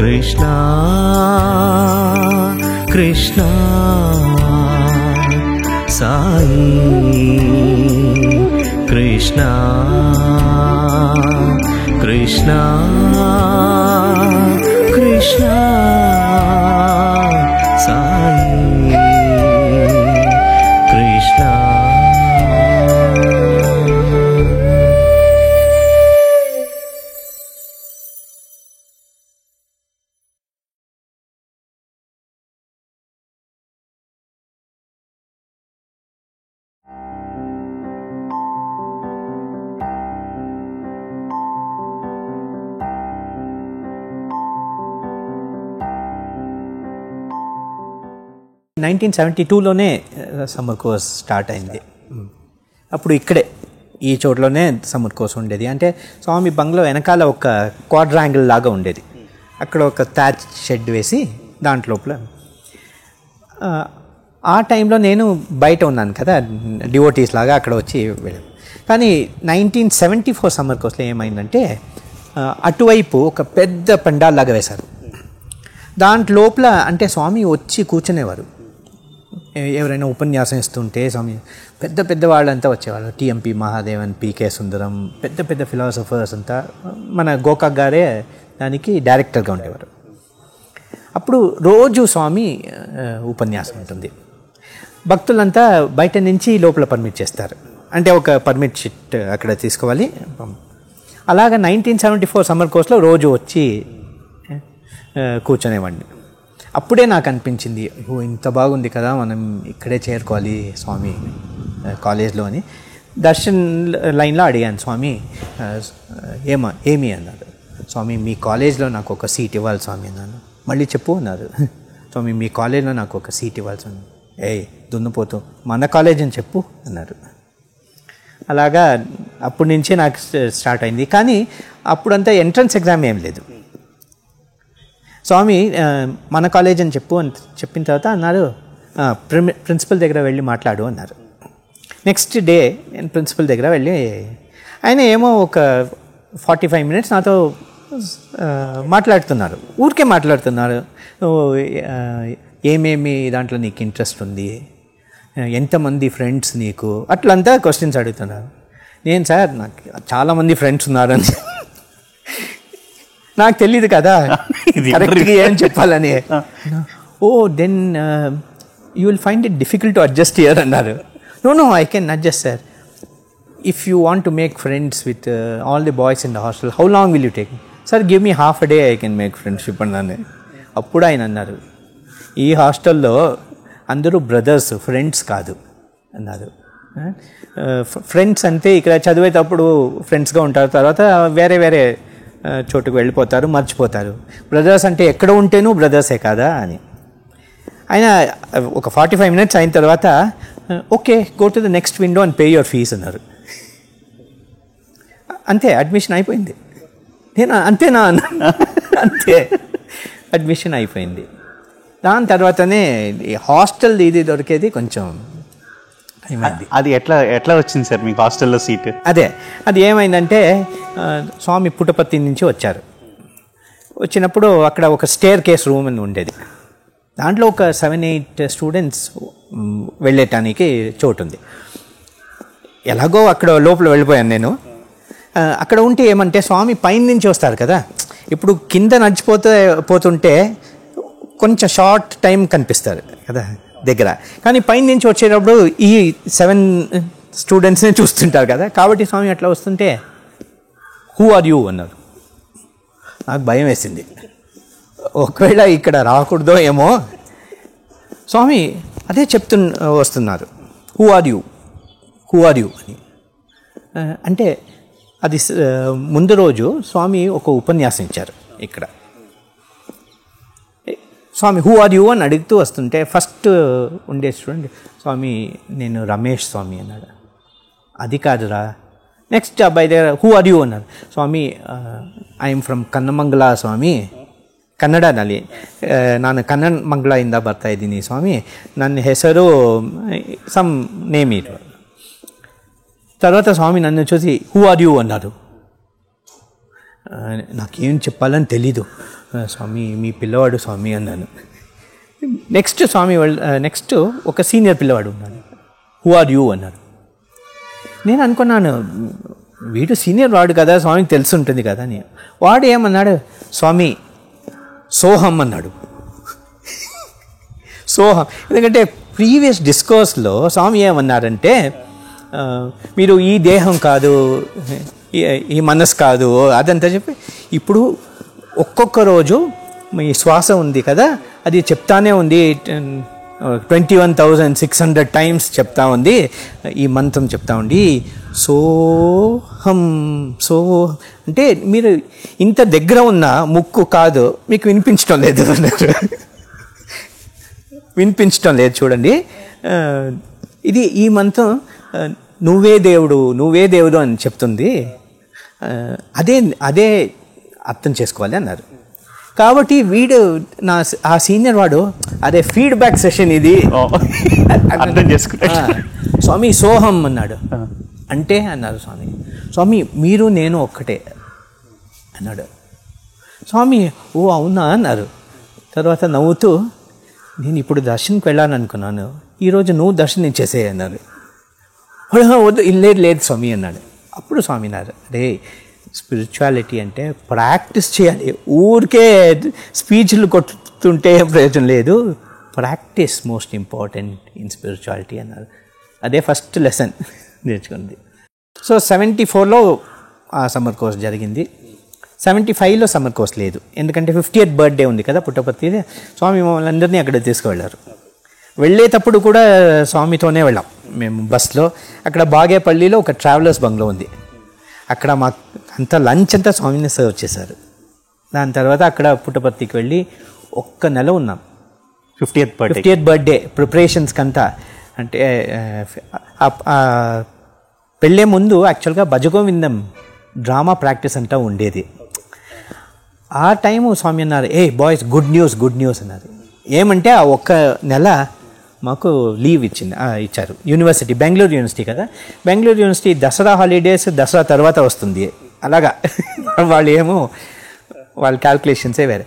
కృష్ణ కృష్ణ సాయి కృష్ణ కృష్ణ కృష్ణ సాయి కృష్ణ. 1972లోనే summer course start అయింది. అప్పుడు ఇక్కడే ఈ చోట్లోనే సమ్మర్ కోర్స్ ఉండేది. అంటే స్వామి బంగ్లా వెనకాల ఒక క్వాడ్రాంగిల్ లాగా ఉండేది. అక్కడ ఒక థ్యాచ్ షెడ్ వేసి దాంట్లోపల ఆ టైంలో నేను బయట ఉన్నాను కదా, డివోటీస్ లాగా అక్కడ వచ్చి వెళ్ళాను. కానీ 1974 సమ్మర్ కోర్స్లో ఏమైందంటే అటువైపు ఒక పెద్ద పండాల్ లాగా వేశారు. దాంట్లోపల అంటే స్వామి వచ్చి కూర్చునేవారు. ఎవరైనా ఉపన్యాసం ఇస్తుంటే స్వామి పెద్ద పెద్ద వాళ్ళంతా వచ్చేవాళ్ళు. టిఎంపి మహాదేవన్, పికే సుందరం, పెద్ద పెద్ద ఫిలాసఫర్స్ అంతా. మన గోకాక్ గారే దానికి డైరెక్టర్గా ఉండేవారు. అప్పుడు రోజు స్వామి ఉపన్యాసం ఉంటుంది. భక్తులంతా బయట నుంచి లోపల పర్మిట్ చేస్తారు. అంటే ఒక పర్మిట్ షీట్ అక్కడ తీసుకోవాలి. అలాగా 1974 సమ్మర్ కోర్స్లో రోజు వచ్చి కూర్చునేవాడిని. అప్పుడే నాకు అనిపించింది, ఇంత బాగుంది కదా, మనం ఇక్కడే చేరుకోవాలి స్వామి కాలేజ్లో అని. దర్శన్ లైన్లో అడిగాను, స్వామి ఏమి అన్నారు. స్వామి మీ కాలేజ్లో నాకు ఒక సీట్ ఇవ్వాలి స్వామి అన్నాను. మళ్ళీ చెప్పు అన్నారు. స్వామి మీ కాలేజ్లో నాకు ఒక సీట్ ఇవ్వాలి స్వామి. దున్నపోతూ మన కాలేజ్ అని చెప్పు అన్నారు. అలాగా అప్పటి నుంచే నాకు స్టార్ట్ అయింది. కానీ అప్పుడంతా ఎంట్రన్స్ ఎగ్జామ్ ఏం లేదు. స్వామి మన కాలేజ్ అని చెప్పు అని చెప్పిన తర్వాత అన్నారు, ప్రిన్సిపల్ దగ్గర వెళ్ళి మాట్లాడు అన్నారు. నెక్స్ట్ డే నేను ప్రిన్సిపల్ దగ్గర వెళ్ళి, ఆయన ఏమో ఒక 45 మినిట్స్ నాతో మాట్లాడుతున్నారు. ఊరికే మాట్లాడుతున్నారు. ఏమేమి దాంట్లో నీకు ఇంట్రెస్ట్ ఉంది, ఎంతమంది ఫ్రెండ్స్ నీకు, అట్లంతా క్వశ్చన్స్ అడుగుతున్నారు. నేను సార్ నాకు చాలామంది ఫ్రెండ్స్ ఉన్నారని నాకు తెలియదు కదా కరెక్ట్గా ఏం చెప్పాలని. Then you will find it difficult to adjust here అన్నారు. No I can adjust sir. If you want to make friends with all the boys in the hostel, how long will you take? Sir give me half a day, I can make friendship అన్నాను. అప్పుడు ఆయన అన్నారు, ఈ హాస్టల్లో అందరూ brothers, friends కాదు అన్నారు. Friends అంటే ఇక్కడ చదివేటప్పుడు ఫ్రెండ్స్గా ఉంటారు, తర్వాత వేరే వేరే చోటుకు వెళ్ళిపోతారు, మర్చిపోతారు. బ్రదర్స్ అంటే ఎక్కడ ఉంటేనూ బ్రదర్సే కాదా అని. ఆయన ఒక 45 మినిట్స్ అయిన తర్వాత okay go to the next window and pay your fees అన్నారు. అంతే, అడ్మిషన్ అయిపోయింది. నేను అంతేనా అన్నాను. అంతే, అడ్మిషన్ అయిపోయింది. దాని తర్వాతనే హాస్టల్ ఇది దొరికేది కొంచెం. అది ఎట్లా వచ్చింది సార్ మీకు హాస్టల్లో సీట్? అది ఏమైందంటే స్వామి పుట్టపర్తి నుంచి వచ్చారు. వచ్చినప్పుడు అక్కడ ఒక స్టేర్ కేస్ రూమ్ అని ఉండేది. దాంట్లో ఒక 7-8 స్టూడెంట్స్ వెళ్ళటానికి చోటు ఉంది. ఎలాగో అక్కడ లోపల వెళ్ళిపోయాను నేను. అక్కడ ఉంటే ఏమంటే స్వామి పైన నుంచి వస్తారు కదా, ఇప్పుడు కింద పోతుంటే కొంచెం షార్ట్ టైం కనిపిస్తారు కదా దగ్గర, కానీ పైన నుంచి వచ్చేటప్పుడు ఈ 7 స్టూడెంట్స్ని చూస్తుంటారు కదా. కాబట్టి స్వామి అట్లా వస్తుంటే హూ ఆర్ యూ అన్నారు. నాకు భయం వేసింది, ఒకవేళ ఇక్కడ రాకూడదో ఏమో. స్వామి అదే వస్తున్నారు, హూ ఆర్ యూ అని. అంటే అది ముందు రోజు స్వామి ఒక ఉపన్యాసం ఇచ్చారు ఇక్కడ. స్వామి హూ ఆర్ యూ అని అడుగుతూ వస్తుంటే ఫస్ట్ ఉండే స్టూడెంట్ స్వామి నేను రమేష్ స్వామి అన్నాడు. అది కాదురా. నెక్స్ట్ అబ్బాయి దగ్గర హూ ఆర్ యూ అన్నారు. స్వామి ఐఎమ్ ಫ್ರಮ್ ಕನ್ನಮಂಗಲ ಸ್ವಾಮಿ, ಕನ್ನಡನಲ್ಲಿ ನಾನು ಕನ್ನಮಂಗಲದಿಂದ ಬರ್ತಾ ಇದ್ದೀನಿ ಸ್ವಾಮಿ, ನನ್ನ ಹೆಸರು సమ్ నేమ్ ఇట్. తర్వాత స్వామి నన్ను చూసి హూ ఆర్ యూ అన్నారు. నాకేం చెప్పాలని తెలీదు. స్వామి మీ పిల్లవాడు స్వామి అన్నాను. నెక్స్ట్ స్వామి నెక్స్ట్ ఒక సీనియర్ పిల్లవాడు ఉన్నాడు, హూ ఆర్ యూ అన్నారు. నేను అనుకున్నాను వీడు సీనియర్ వాడు కదా, స్వామికి తెలిసి ఉంటుంది కదా అని. వాడు ఏమన్నాడు, స్వామి సోహం అన్నాడు. సోహం. ఎందుకంటే ప్రీవియస్ డిస్కోర్స్లో స్వామి ఏమన్నారంటే మీరు ఈ దేహం కాదు, ఈ మనసు కాదు అదంతా చెప్పి, ఇప్పుడు ఒక్కొక్క రోజు మీ శ్వాస ఉంది కదా అది చెప్తానే ఉంది, 21,600 టైమ్స్ చెప్తా ఉంది, ఈ మంత్రం చెప్తా ఉంది. సోహం అంటే మీరు ఇంత దగ్గర ఉన్న ముక్కు కాదు, మీకు వినిపించడం లేదు అన్నారు. వినిపించడం లేదు చూడండి. ఇది ఈ మంత్రం నువ్వే దేవుడు అని చెప్తుంది. అదే అర్థం చేసుకోవాలి అన్నారు. కాబట్టి వీడు ఆ సీనియర్ వాడు అదే ఫీడ్బ్యాక్ సెషన్ ఇది అర్థం చేసుకుంటా. స్వామి సోహం అన్నాడు. అంటే అన్నారు స్వామి మీరు నేను ఒక్కటే అన్నాడు. స్వామి ఓ అవునా అన్నారు. తర్వాత నవ్వుతూ నేను ఇప్పుడు దర్శనంకి వెళ్ళాను అనుకున్నాను, ఈరోజు నువ్వు దర్శనం ఇచ్చేసే అన్నారు. వద్దు లేదు స్వామి అన్నాడు. అప్పుడు స్వామి అన్నారు, రే స్పిరిచువాలిటీ అంటే ప్రాక్టీస్ చేయాలి, ఊరికే స్పీచ్లు కొట్టుతుంటే ప్రయోజనం లేదు, practice most important in spirituality అన్నారు. అదే ఫస్ట్ లెసన్ నేర్చుకుంది. సో 74లో ఆ సమ్మర్ కోర్స్ జరిగింది. 75లో సమ్మర్ కోర్స్ లేదు, ఎందుకంటే 50th బర్త్డే ఉంది కదా పుట్టపర్తి. స్వామి మమ్మల్ని అందరినీ అక్కడ తీసుకువెళ్ళారు. వెళ్ళేటప్పుడు కూడా స్వామితోనే వెళ్ళాం మేము బస్లో. అక్కడ బాగేపల్లిలో ఒక ట్రావెలర్స్ బంగ్లో ఉంది, అక్కడ మాకు అంతా లంచ్ అంతా స్వామిని సర్వ్ చేశారు. దాని తర్వాత అక్కడ పుట్టపర్తికి వెళ్ళి 1 నెల ఉన్నాం. 50th బర్త్డే ప్రిపరేషన్స్కి అంతా. అంటే పెళ్ళే ముందు యాక్చువల్గా భజగోవిందం డ్రామా ప్రాక్టీస్ అంతా ఉండేది. ఆ టైము స్వామి అన్నారు, ఏ బాయ్స్ గుడ్ న్యూస్ అన్నారు. ఏమంటే ఆ 1 నెల మాకు లీవ్ ఇచ్చారు. యూనివర్సిటీ బెంగళూరు యూనివర్సిటీ కదా, బెంగళూరు యూనివర్సిటీ దసరా హాలిడేస్ దసరా తర్వాత వస్తుంది అలాగా. వాళ్ళ క్యాల్కులేషన్సే వేరే.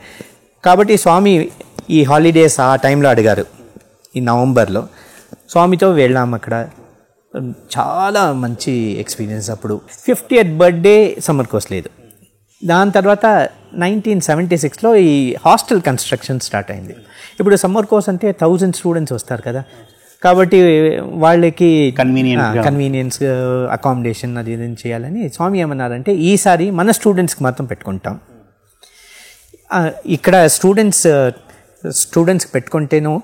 కాబట్టి స్వామి ఈ హాలిడేస్ ఆ టైంలో అడిగారు, ఈ నవంబర్లో. స్వామితో వెళ్ళాం అక్కడ. చాలా మంచి ఎక్స్పీరియన్స్. అప్పుడు 50th బర్త్డే సమ్మర్ కోర్స్ లేదు. దాని తర్వాత 1976లో ఈ హాస్టల్ కన్స్ట్రక్షన్ స్టార్ట్ అయింది. ఇప్పుడు సమ్మర్ కోర్స్ అంటే 1000 స్టూడెంట్స్ వస్తారు కదా, కాబట్టి వాళ్ళకి కన్వీనియన్స్ అకామిడేషన్ అది ఇది చేయాలని స్వామి ఏమన్నారంటే ఈసారి మన స్టూడెంట్స్కి మాత్రం పెట్టుకుంటాం. ఇక్కడ స్టూడెంట్స్కి పెట్టుకుంటేను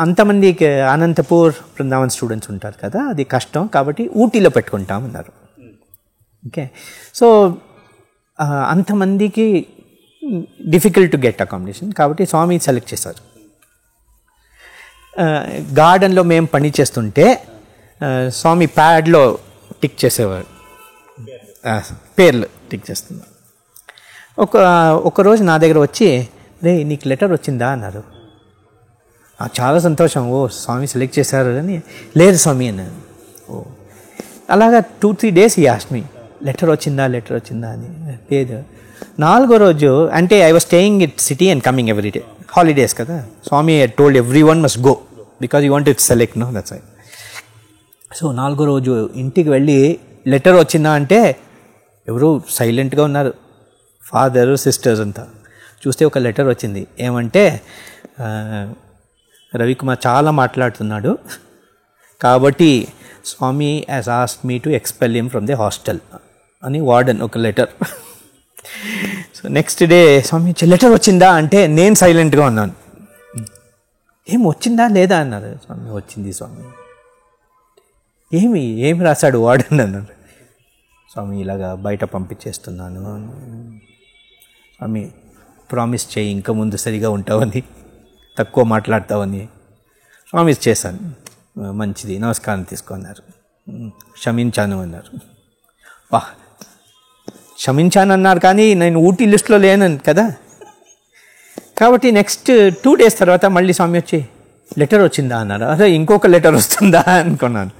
అంతమందికి అనంతపూర్ బృందావన్ స్టూడెంట్స్ ఉంటారు కదా, అది కష్టం, కాబట్టి ఊటీలో పెట్టుకుంటాం అన్నారు. ఓకే, సో అంతమందికి డిఫికల్ట్ టు గెట్ అకామిడేషన్, కాబట్టి స్వామి సెలెక్ట్ చేశారు. గార్డెన్లో మేము పని చేస్తుంటే స్వామి ప్యాడ్లో టిక్ చేసేవారు, పేర్లు టిక్ చేస్తున్నారు. ఒకరోజు నా దగ్గర వచ్చి, రే నీకు లెటర్ వచ్చిందా అన్నారు. చాలా సంతోషం, ఓ స్వామి సెలెక్ట్ చేశారు అని. లేదు స్వామి అన్నాను. ఓ అలాగా 2-3 డేస్ ఈ ఆస్క్ మీ లెటర్ వచ్చిందా అని. లేదు. 4వ రోజు అంటే I was staying it city and coming every day, holidays కదా. Swami told everyone must go because you want it select, no that's why. So 4వ రోజు ఇంటికి వెళ్ళి లెటర్ వచ్చిందా అంటే ఎవరు సైలెంట్గా ఉన్నారు. ఫాదరు సిస్టర్స్ అంతా. చూస్తే ఒక లెటర్ వచ్చింది. ఏమంటే రవికుమార్ చాలా మాట్లాడుతున్నాడు కాబట్టి Swami has asked me to expel him from the hostel అని వార్డెన్ ఒక letter. So next day Swami letter వచ్చిందా అంటే నేను సైలెంట్గా ఉన్నాను. ఏం వచ్చిందా లేదా అన్నారు. స్వామి వచ్చింది స్వామి. ఏమి రాశాడు వార్డెన్ అన్నారు. స్వామి ఇలాగా బయట పంపించేస్తున్నాను. స్వామి ప్రామిస్ చేయి ఇంకా ముందు సరిగా ఉంటావని, తక్కువ మాట్లాడతావని. ప్రామిస్ చేశాను. మంచిది, నమస్కారం తీసుకున్నారు. క్షమించాను అన్నారు. వా, క్షమించాను అన్నారు కానీ నేను ఊటీ లిస్టులో లేను కదా. కాబట్టి నెక్స్ట్ 2 days తర్వాత మళ్ళీ స్వామి వచ్చి లెటర్ వచ్చిందా అన్నారు. అదే ఇంకొక లెటర్ వస్తుందా అనుకున్నాను.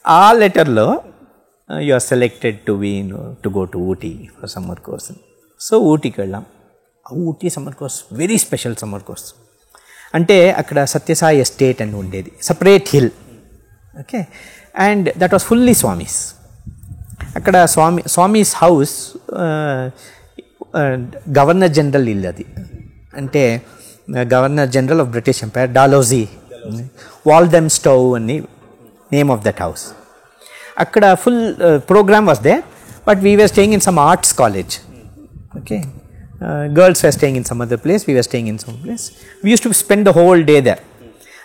ఆ లెటర్లో you are selected to go to Ooty for summer course. So ఊటీకి వెళ్ళాం. Ooty summer course very special summer course. అంటే అక్కడ సత్యసాయి ఎస్టేట్ అని ఉండేది, separate hill. Okay, and that was fully Swami's. అక్కడ స్వామీస్ హౌస్ గవర్నర్ జనరల్ ఇల్లు అది. అంటే governor general of British empire డాలోజీ వాల్డెమ్ స్టవ్ అని నేమ్ ఆఫ్ దట్ హౌస్. అక్కడ full programme was there, but we were staying in some arts college. Okay, girls were staying in some other place, we were staying in some place. We used to spend the whole day there.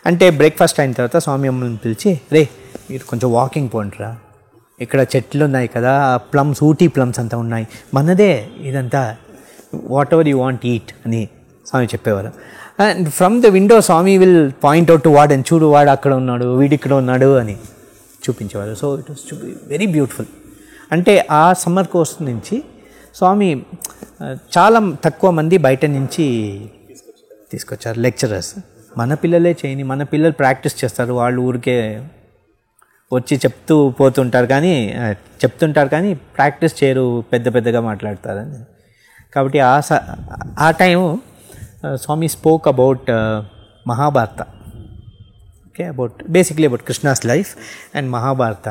అంటే breakfast అయిన తర్వాత స్వామి అమ్మని పిలిచి, రే మీరు కొంచెం walking పోండిరా, ఇక్కడ చెట్లు ఉన్నాయి కదా, ప్లమ్స్, ఊటీ ప్లమ్స్ అంతా ఉన్నాయి, మనదే ఇదంతా, whatever you want eat అని స్వామి చెప్పేవారు. And from the window Swami will point out to వాడ్ అని, చూడు వాడు అక్కడ ఉన్నాడు, వీడిక్కడ ఉన్నాడు అని చూపించేవారు. So it was very beautiful. అంటే ఆ సమ్మర్ కోర్స్ నుంచి స్వామి చాలా తక్కువ మంది బయట నుంచి తీసుకొచ్చారు లెక్చరర్స్. మన పిల్లలే చేయని, మన పిల్లలు ప్రాక్టీస్ చేస్తారు, వాళ్ళు ఊరికే వచ్చి చెప్తుంటారు కానీ ప్రాక్టీస్ చేయరు, పెద్దగా మాట్లాడతారని. కాబట్టి ఆ time Swami spoke about Mahabharata. Okay, basically about Krishna's life and Mahabharata.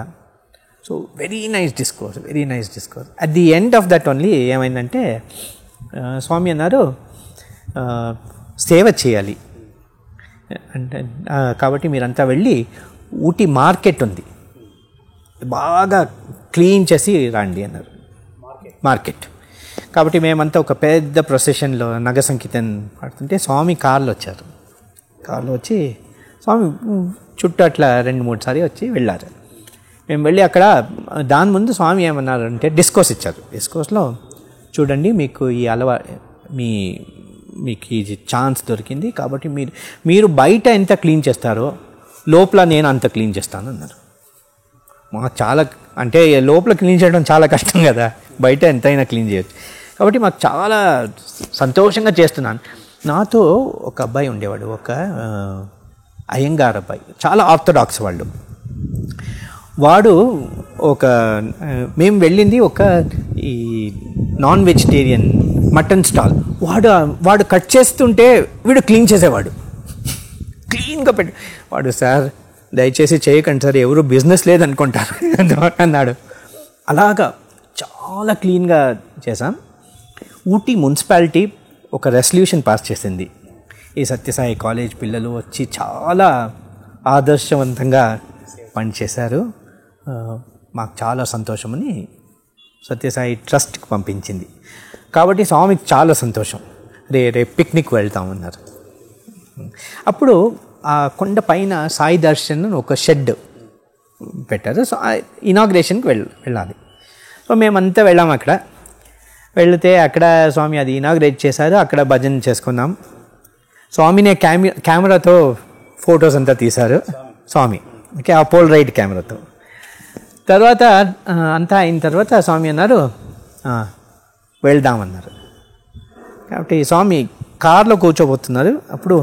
So very nice discourse. At the end of that only ఏమైందంటే స్వామి అన్నారు, సేవ చేయాలి అంటే, కాబట్టి మీరంతా వెళ్ళి ఊటీ మార్కెట్ ఉంది, బాగా క్లీన్ చేసి రండి అన్నారు. మార్కెట్. కాబట్టి మేమంతా ఒక పెద్ద ప్రొసెషన్లో నగ సంకీర్తన్ పాడుతుంటే స్వామి కార్లో వచ్చారు. కార్లో వచ్చి స్వామి చుట్టూ అట్లా 2-3 సారి వచ్చి వెళ్ళారు. మేము వెళ్ళి అక్కడ దాని ముందు స్వామి ఏమన్నారంటే డిస్కోర్స్ ఇచ్చారు. డిస్కోర్స్లో చూడండి, మీకు ఈ మీకు ఈ ఛాన్స్ దొరికింది, కాబట్టి మీరు బయట ఎంత క్లీన్ చేస్తారో లోపల నేను అంత క్లీన్ చేస్తాను అన్నారు. మాకు చాలా, అంటే లోపల క్లీన్ చేయడం చాలా కష్టం కదా, బయట ఎంతైనా క్లీన్ చేయొచ్చు. కాబట్టి మాకు చాలా సంతోషంగా చేస్తున్నాను. నాతో ఒక అబ్బాయి ఉండేవాడు, ఒక అయ్యంగార్ అబ్బాయి, చాలా ఆర్థడాక్స్ వాళ్ళు. వాడు మేము వెళ్ళింది ఒక ఈ నాన్ వెజిటేరియన్ మటన్ స్టాల్. వాడు కట్ చేస్తుంటే వీడు క్లీన్ చేసేవాడు, క్లీన్గా వాడు, సార్ దయచేసి చేయకండి సార్, ఎవరు బిజినెస్ లేదనుకుంటారు అన్నాడు. అలాగా చాలా క్లీన్గా చేశాం. ఊటీ మున్సిపాలిటీ ఒక రెసల్యూషన్ పాస్ చేసింది, ఈ సత్యసాయి కాలేజ్ పిల్లలు వచ్చి చాలా ఆదర్శవంతంగా పనిచేశారు, మాకు చాలా సంతోషమని సత్యసాయి ట్రస్ట్కి పంపించింది. కాబట్టి స్వామికి చాలా సంతోషం, రేపు పిక్నిక్ వెళ్తామన్నారు. అప్పుడు ఆ కొండ పైన సాయి దర్శన్ ఒక షెడ్ పెట్టారు. సో ఇనాగ్రేషన్కి వెళ్ళాలి. సో మేమంతా వెళ్ళాము. అక్కడ వెళితే అక్కడ స్వామి అది ఇనాగ్రేట్ చేశారు. అక్కడ భజన చేసుకున్నాం. స్వామినే కెమెరాతో ఫొటోస్ అంతా తీశారు స్వామి. ఓకే, ఆ పోలరైడ్ కెమెరాతో. తర్వాత అంతా అయిన తర్వాత స్వామి అన్నారు, వెళ్దామన్నారు. కాబట్టి స్వామి కార్లో కూర్చోబోతున్నారు. అప్పుడు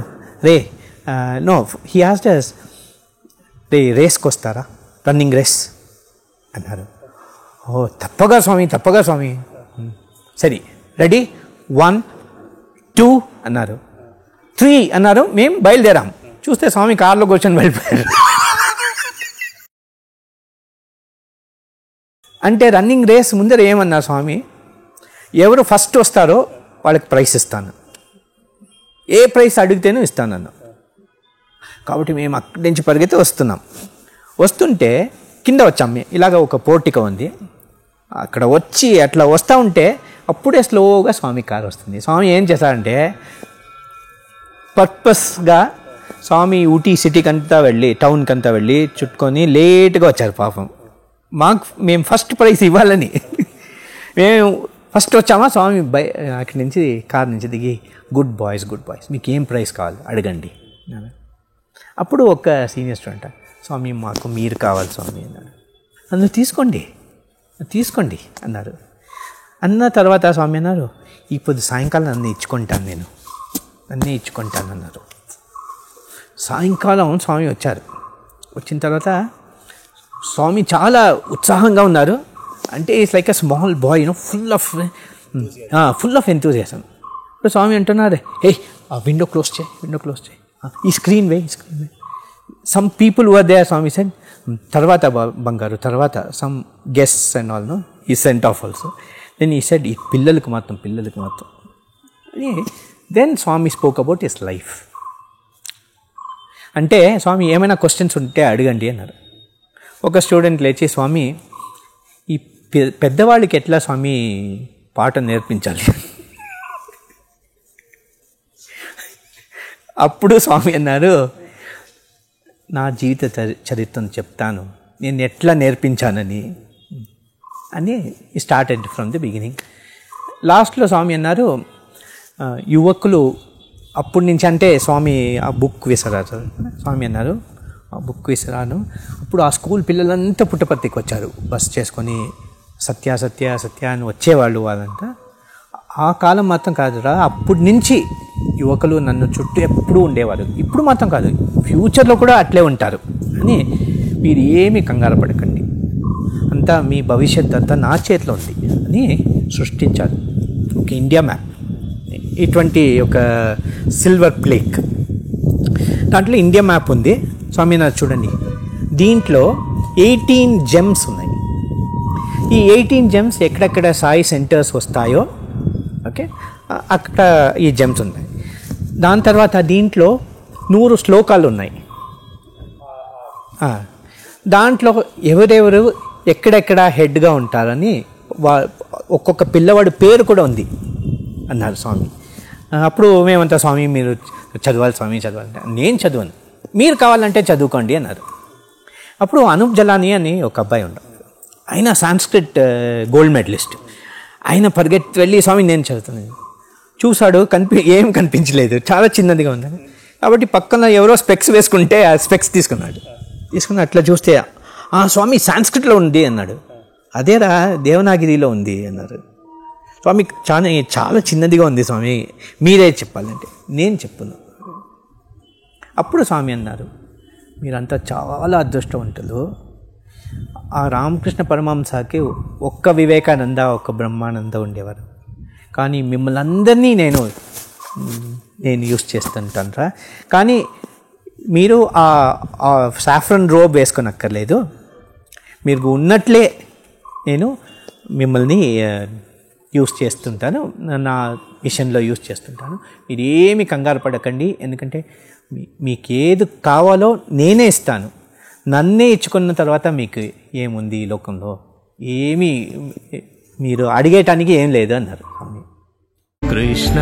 నో హీ ఆస్క్డ్ us, రేస్కి వస్తారా, రన్నింగ్ రేస్ అన్నారు. ఓ తప్పగా స్వామి. సరే రెడీ, 1 2 అన్నారు, 3 అన్నారు. మేము బయలుదేరాం. చూస్తే స్వామి కార్లో కూర్చొని వెళ్ళిపోయారు. అంటే రన్నింగ్ రేస్ ముందర ఏమన్నారు స్వామి, ఎవరు ఫస్ట్ వస్తారో వాళ్ళకి ప్రైస్ ఇస్తాను, ఏ ప్రైస్ అడిగితేనూ ఇస్తానన్నా. కాబట్టి మేము అక్కడి నుంచి పరిగెత్తి వస్తుంటే కింద వచ్చాము. ఇలాగ ఒక పోర్టిక ఉంది, అక్కడ వచ్చి అట్లా వస్తూ ఉంటే అప్పుడే స్లోగా స్వామి కారు వస్తుంది. స్వామి ఏం చేశారంటే పర్పస్గా స్వామి ఊటీ సిటీకి అంతా వెళ్ళి టౌన్కి అంతా వెళ్ళి చుట్టుకొని లేట్గా వచ్చారు పాపం. మేము ఫస్ట్ ప్రైజ్ ఇవ్వాలని మేము ఫస్ట్ వచ్చామా, స్వామి అక్కడి నుంచి కారు నుంచి దిగి గుడ్ బాయ్స్ మీకు ఏం ప్రైజ్ కావాలి అడగండి. అప్పుడు ఒక సీనియర్ స్టూడెంట్, స్వామి మాకు మీరు కావాలి స్వామి అన్నాడు. అందులో తీసుకోండి అన్నారు. అన్న తర్వాత స్వామి అన్నారు, ఇప్పుడు సాయంకాలం అన్నీ ఇచ్చుకుంటాను అన్నారు. సాయంకాలం స్వామి వచ్చారు. వచ్చిన తర్వాత స్వామి చాలా ఉత్సాహంగా ఉన్నారు. అంటే it's like a small boy full of enthusiasm. ఇప్పుడు స్వామి అంటున్నారు, ఆ విండో క్లోజ్ చేయి, ఈ screen way. Some people were there. Swami said తర్వాత బంగారు తర్వాత some guests and all no ఈ సెంట్ ఆఫ్ ఆల్సో. దెన్ ఈ సెడ్ ఈ పిల్లలకు మాత్రం then Swami spoke about his life. అంటే స్వామి ఏమైనా క్వశ్చన్స్ ఉంటే అడగండి అన్నారు. ఒక స్టూడెంట్ లేచి, స్వామి ఈ పెద్దవాళ్ళకి ఎట్లా స్వామి పాఠం నేర్పించాలి? అప్పుడు స్వామి అన్నారు, నా జీవిత చరిత్రను చెప్తాను, నేను ఎట్లా నేర్పించానని స్టార్టెడ్ ఫ్రమ్ ది బిగినింగ్. లాస్ట్లో స్వామి అన్నారు, యువకులు అప్పటి నుంచి, అంటే స్వామి ఆ బుక్ విసరారు. స్వామి అన్నారు, ఆ బుక్ విసరాను. అప్పుడు ఆ స్కూల్ పిల్లలంతా పుట్టపర్తికి వచ్చారు బస్ చేసుకొని. సత్య అని వచ్చేవాళ్ళు వాళ్ళంతా. ఆ కాలం మాత్రం కాదురా, అప్పటి నుంచి యువకులు నన్ను చుట్టూ ఎప్పుడూ ఉండేవారు. ఇప్పుడు మాత్రం కాదు, ఫ్యూచర్లో కూడా అట్లే ఉంటారు అని. మీరు ఏమీ కంగారు పడకండి, అంతా మీ భవిష్యత్తు అంతా నా చేతిలో ఉంది అని సృష్టించారు. ఒక ఇండియా మ్యాప్, ఇటువంటి ఒక సిల్వర్ ప్లేక్, దాంట్లో ఇండియా మ్యాప్ ఉంది. స్వామి నా చూడండి, దీంట్లో 18 జెమ్స్ ఉన్నాయి. ఈ 18 జెమ్స్ ఎక్కడెక్కడ సాయి సెంటర్స్ వస్తాయో ఓకే అక్కడ ఈ జెమ్స్ ఉన్నాయి. దాని తర్వాత దీంట్లో 100 శ్లోకాలు ఉన్నాయి. దాంట్లో ఎవరెవరు ఎక్కడెక్కడ హెడ్గా ఉంటారని ఒక్కొక్క పిల్లవాడి పేరు కూడా ఉంది అన్నారు స్వామి. అప్పుడు మేమంతా, స్వామి మీరు చదవాలి, స్వామి చదవాలి. నేను చదవను, మీరు కావాలంటే చదువుకోండి అన్నారు. అప్పుడు అనూప్ జలానీ అని ఒక అబ్బాయి ఉన్నాడు, ఆయన సాంస్క్రిట్ గోల్డ్ మెడలిస్ట్. ఆయన పరిగెత్తి వెళ్ళి, స్వామి నేను చదువుతున్నాను. చూశాడు, ఏం కనిపించలేదు, చాలా చిన్నదిగా ఉంది. కాబట్టి పక్కన ఎవరో స్పెక్స్ వేసుకుంటే ఆ స్పెక్స్ తీసుకుని అట్లా చూస్తే, స్వామి సాంస్క్రిట్లో ఉంది అన్నాడు. అదేరా దేవనాగిరిలో ఉంది అన్నారు. స్వామి చాలా చిన్నదిగా ఉంది స్వామి, మీరే చెప్పాలంటే. నేను చెప్పును. అప్పుడు స్వామి అన్నారు, మీరంతా చాలా అదృష్టవంతులు. ఆ రామకృష్ణ పరమహంసకి ఒక్క వివేకానంద, ఒక్క బ్రహ్మానంద ఉండేవారు. కానీ మిమ్మల్ని అందరినీ నేను యూస్ చేస్తుంటాను. కానీ మీరు ఆ సాఫ్రన్ రోబ్ వేసుకొనక్కర్లేదు, మీరు ఉన్నట్లే నేను మిమ్మల్ని యూస్ చేస్తుంటాను, నా మిషన్లో యూస్ చేస్తుంటాను. మీరు ఏమి కంగారు పడకండి, ఎందుకంటే మీకు ఏది కావాలో నేనే ఇస్తాను. నన్నే ఇచ్చుకున్న తర్వాత మీకు ఏముంది ఈ లోకంలో, ఏమీ మీరు అడిగేటానికి ఏం లేదు అన్నారు. కృష్ణ